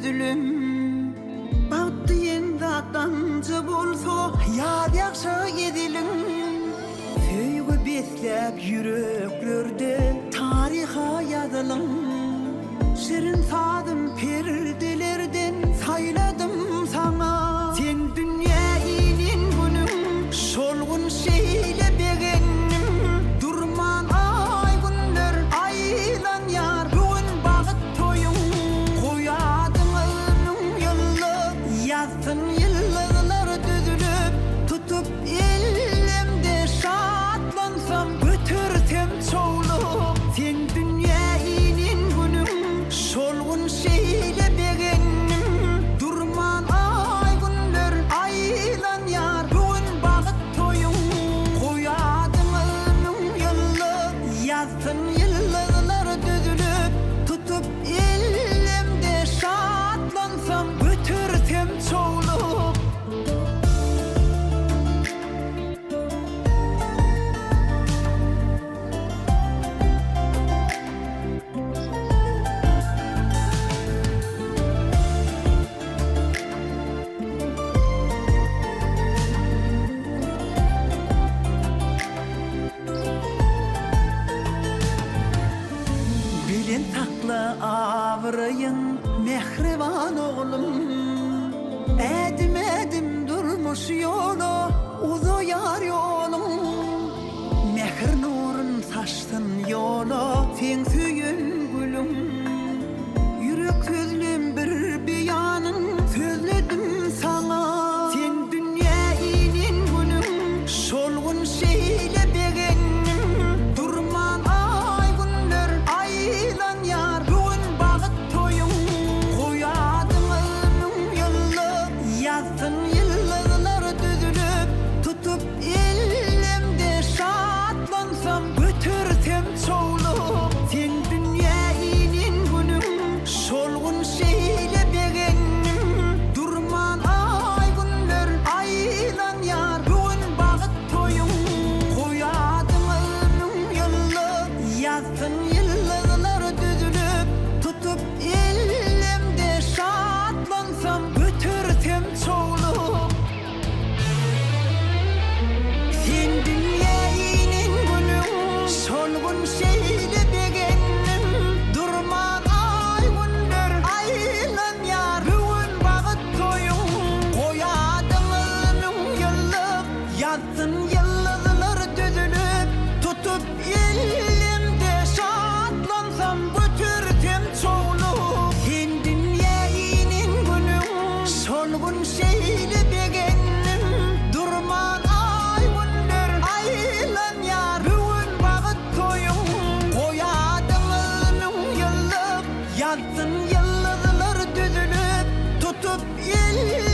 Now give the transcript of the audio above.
düzülüm. Baktı yendadanca bolsa yad yakşa edilim. Söýgü besläp yüreklerde tariha yazalım. Şirin sadım perdelerden sayladım sana. Sen dünya inin günüm, şolgun şeyle begenim. Durman ay günler, aylan yar, bugün bağıt toyum. Koyadın önüm yıllı, yazsın yıllar düzülüp. Tutup elimde şatlansam, götürsem çoğulup. Sen dünya inin günüm, şolgun şeyle begenim. Durman ay günler, aylan yar, bugün bağıt toyum. Koyadın önüm yıllı, yazsın yıllar düzülüp. Tutup elimde şatlansam, götürsem çoğulup. Bilin takla avrayın mehriban oğlum. Edim edim durmuş yolu, uzayar yolum. Mehir nurun saçtın yolu, sen süyün gülüm. Yürek sözlüm bir beyanın sözledim sana. Sen dünya inin günüm, şolgun şeyle begenim. Durman ay günler, aylan yar, bugün bağıt toyum. Koyadın önüm yıllı, yazsın yıllar düzülüp. Tutup elimde şatlansam, götürsem çoğulup. Sen dünya inin günüm, şolgun şeyle begenim. Durman ay günler, aylan yar, bugün bağıt toyum. Koyadın önüm yıllı, yazsın yıllar düzülüp. Tutup elimde şatlansam, götürsem çoğulup. Sen dünya inin günüm, şolgun şeyle begenim. Durman ay günler, aylan yar, bugün bağıt toyum. Koyadın önüm yıllı, yazsın yıllar düzülüp. Tutup elimde şatlansam, götürsem çoğulup. Sen dünya inin günüm, şolgun şeyle begenim. Durman ay günler, aylan yar, bugün bağıt toyum. Koyadın önüm yıllı, yazsın yıllar düzülüp. Tutup elimde